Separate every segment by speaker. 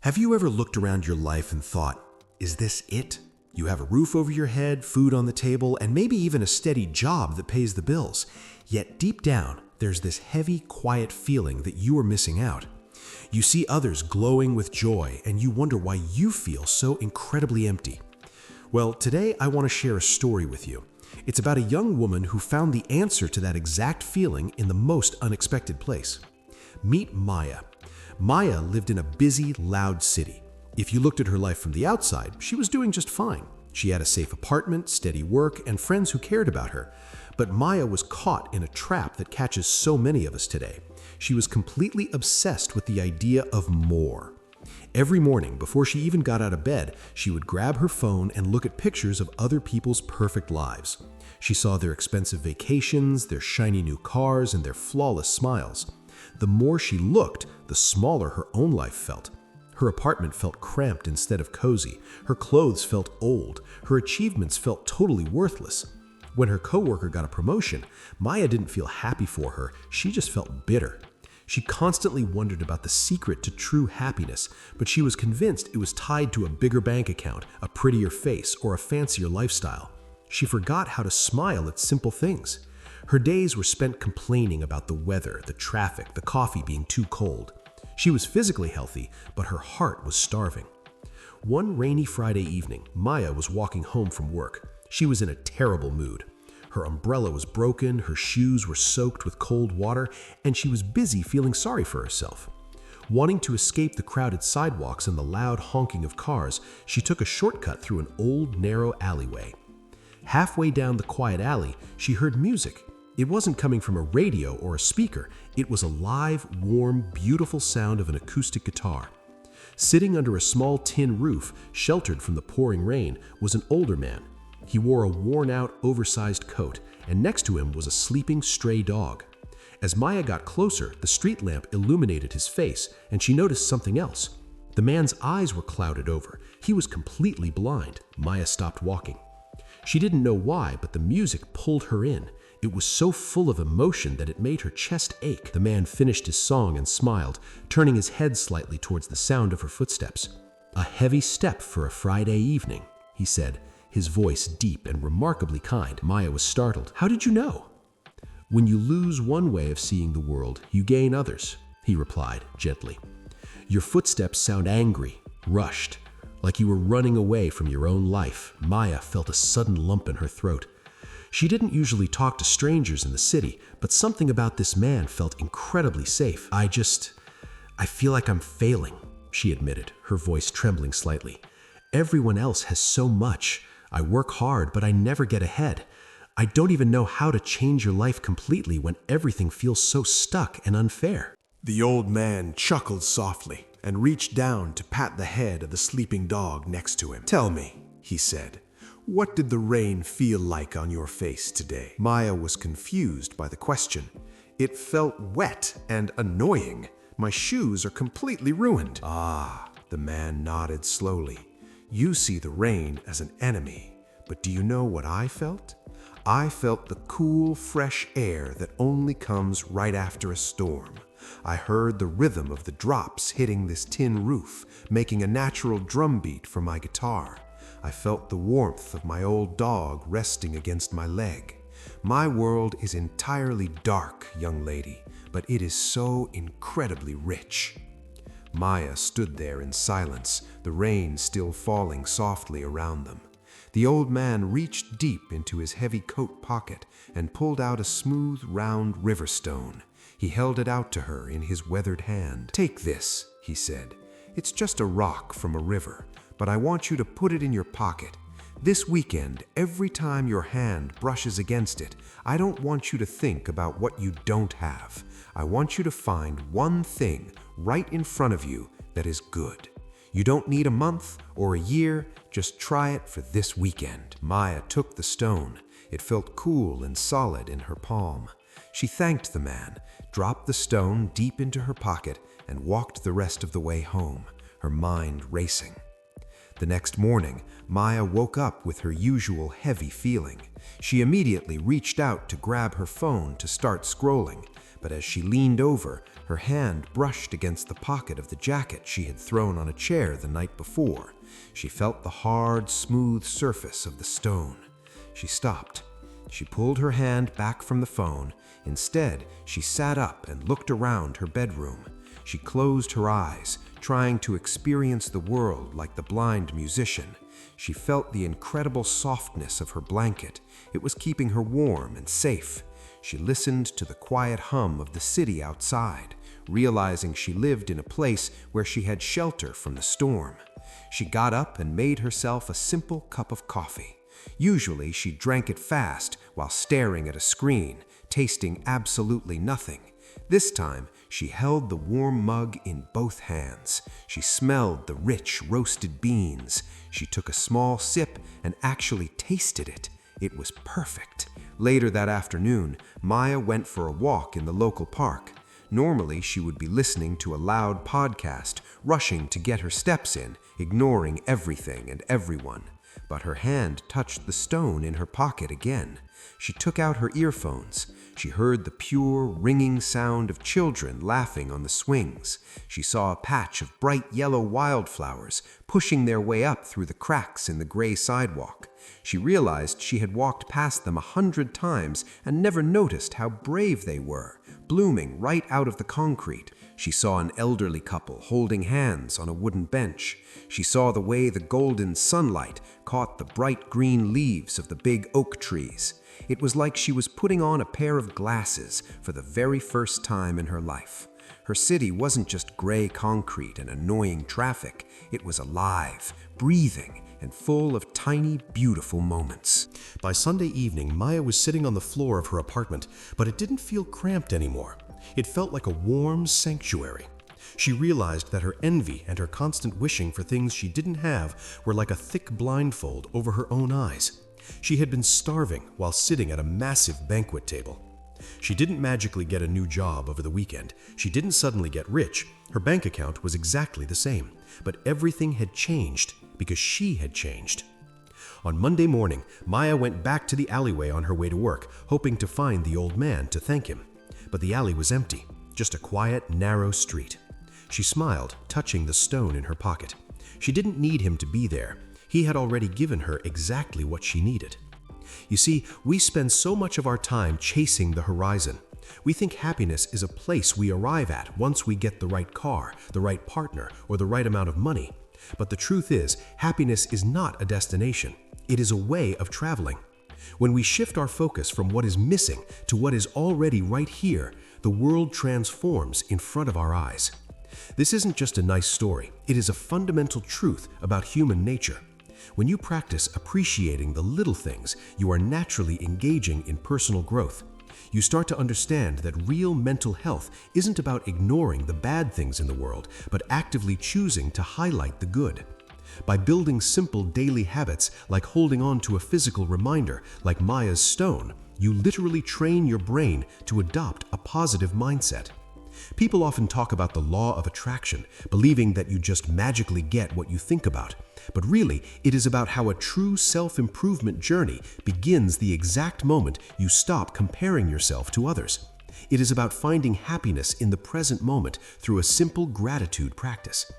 Speaker 1: Have you ever looked around your life and thought, is this it? You have a roof over your head, food on the table, and maybe even a steady job that pays the bills. Yet deep down, there's this heavy, quiet feeling that you are missing out. You see others glowing with joy, and you wonder why you feel so incredibly empty. Well, today I want to share a story with you. It's about a young woman who found the answer to that exact feeling in the most unexpected place. Meet Maya. Maya lived in a busy, loud city. If you looked at her life from the outside, she was doing just fine. She had a safe apartment, steady work, and friends who cared about her. But Maya was caught in a trap that catches so many of us today. She was completely obsessed with the idea of more. Every morning, before she even got out of bed, she would grab her phone and look at pictures of other people's perfect lives. She saw their expensive vacations, their shiny new cars, and their flawless smiles. The more she looked, the smaller her own life felt. Her apartment felt cramped instead of cozy. Her clothes felt old. Her achievements felt totally worthless. When her coworker got a promotion, Maya didn't feel happy for her. She just felt bitter. She constantly wondered about the secret to true happiness, but she was convinced it was tied to a bigger bank account, a prettier face, or a fancier lifestyle. She forgot how to smile at simple things. Her days were spent complaining about the weather, the traffic, the coffee being too cold. She was physically healthy, but her heart was starving. One rainy Friday evening, Maya was walking home from work. She was in a terrible mood. Her umbrella was broken, her shoes were soaked with cold water, and she was busy feeling sorry for herself. Wanting to escape the crowded sidewalks and the loud honking of cars, she took a shortcut through an old, narrow alleyway. Halfway down the quiet alley, she heard music. It wasn't coming from a radio or a speaker. It was a live, warm, beautiful sound of an acoustic guitar. Sitting under a small tin roof, sheltered from the pouring rain, was an older man. He wore a worn-out, oversized coat, and next to him was a sleeping stray dog. As Maya got closer, the street lamp illuminated his face, and she noticed something else. The man's eyes were clouded over. He was completely blind. Maya stopped walking. She didn't know why, but the music pulled her in. It was so full of emotion that it made her chest ache. The man finished his song and smiled, turning his head slightly towards the sound of her footsteps. "A heavy step for a Friday evening," he said, his voice deep and remarkably kind. Maya was startled. "How did you know?" "When you lose one way of seeing the world, you gain others," he replied gently. "Your footsteps sound angry, rushed, like you were running away from your own life." Maya felt a sudden lump in her throat. She didn't usually talk to strangers in the city, but something about this man felt incredibly safe. I feel like I'm failing," she admitted, her voice trembling slightly. "Everyone else has so much. I work hard, but I never get ahead. I don't even know how to change your life completely when everything feels so stuck and unfair." The old man chuckled softly and reached down to pat the head of the sleeping dog next to him. "Tell me," he said, "what did the rain feel like on your face today?" Maya was confused by the question. "It felt wet and annoying. My shoes are completely ruined." "Ah," the man nodded slowly. "You see the rain as an enemy, but do you know what I felt? I felt the cool, fresh air that only comes right after a storm. I heard the rhythm of the drops hitting this tin roof, making a natural drumbeat for my guitar. I felt the warmth of my old dog resting against my leg. My world is entirely dark, young lady, but it is so incredibly rich." Maya stood there in silence, the rain still falling softly around them. The old man reached deep into his heavy coat pocket and pulled out a smooth, round river stone. He held it out to her in his weathered hand. "Take this," he said. "It's just a rock from a river, but I want you to put it in your pocket. This weekend, every time your hand brushes against it, I don't want you to think about what you don't have. I want you to find one thing right in front of you that is good. You don't need a month or a year, just try it for this weekend." Maya took the stone. It felt cool and solid in her palm. She thanked the man, dropped the stone deep into her pocket, and walked the rest of the way home, her mind racing. The next morning, Maya woke up with her usual heavy feeling. She immediately reached out to grab her phone to start scrolling, but as she leaned over, her hand brushed against the pocket of the jacket she had thrown on a chair the night before. She felt the hard, smooth surface of the stone. She stopped. She pulled her hand back from the phone. Instead, she sat up and looked around her bedroom. She closed her eyes, trying to experience the world like the blind musician. She felt the incredible softness of her blanket. It was keeping her warm and safe. She listened to the quiet hum of the city outside, realizing she lived in a place where she had shelter from the storm. She got up and made herself a simple cup of coffee. Usually, she drank it fast while staring at a screen, tasting absolutely nothing. This time, she held the warm mug in both hands. She smelled the rich roasted beans. She took a small sip and actually tasted it. It was perfect. Later that afternoon, Maya went for a walk in the local park. Normally, she would be listening to a loud podcast, rushing to get her steps in, ignoring everything and everyone. But her hand touched the stone in her pocket again. She took out her earphones. She heard the pure, ringing sound of children laughing on the swings. She saw a patch of bright yellow wildflowers pushing their way up through the cracks in the gray sidewalk. She realized she had walked past them 100 times and never noticed how brave they were, blooming right out of the concrete. She saw an elderly couple holding hands on a wooden bench. She saw the way the golden sunlight caught the bright green leaves of the big oak trees. It was like she was putting on a pair of glasses for the very first time in her life. Her city wasn't just gray concrete and annoying traffic. It was alive, breathing, and full of tiny, beautiful moments.
Speaker 2: By Sunday evening, Maya was sitting on the floor of her apartment, but it didn't feel cramped anymore. It felt like a warm sanctuary. She realized that her envy and her constant wishing for things she didn't have were like a thick blindfold over her own eyes. She had been starving while sitting at a massive banquet table. She didn't magically get a new job over the weekend. She didn't suddenly get rich. Her bank account was exactly the same. But everything had changed because she had changed. On Monday morning, Maya went back to the alleyway on her way to work, hoping to find the old man to thank him. But the alley was empty, just a quiet, narrow street. She smiled, touching the stone in her pocket. She didn't need him to be there. He had already given her exactly what she needed. You see, we spend so much of our time chasing the horizon. We think happiness is a place we arrive at once we get the right car, the right partner, or the right amount of money. But the truth is, happiness is not a destination. It is a way of traveling. When we shift our focus from what is missing to what is already right here, the world transforms in front of our eyes. This isn't just a nice story. It is a fundamental truth about human nature. When you practice appreciating the little things, you are naturally engaging in personal growth. You start to understand that real mental health isn't about ignoring the bad things in the world, but actively choosing to highlight the good. By building simple daily habits like holding on to a physical reminder, like Maya's stone, you literally train your brain to adopt a positive mindset. People often talk about the law of attraction, believing that you just magically get what you think about. But really, it is about how a true self-improvement journey begins the exact moment you stop comparing yourself to others. It is about finding happiness in the present moment through a simple gratitude practice.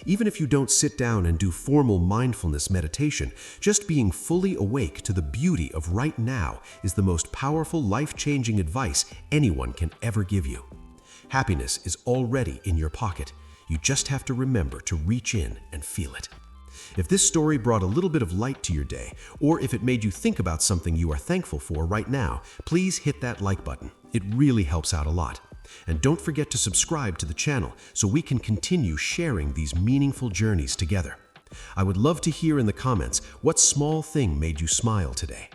Speaker 2: Even if you don't sit down and do formal mindfulness meditation, just being fully awake to the beauty of right now is the most powerful, life-changing advice anyone can ever give you. Happiness is already in your pocket. You just have to remember to reach in and feel it. If this story brought a little bit of light to your day, or if it made you think about something you are thankful for right now, please hit that like button. It really helps out a lot. And don't forget to subscribe to the channel so we can continue sharing these meaningful journeys together. I would love to hear in the comments what small thing made you smile today.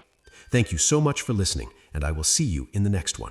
Speaker 2: Thank you so much for listening, and I will see you in the next one.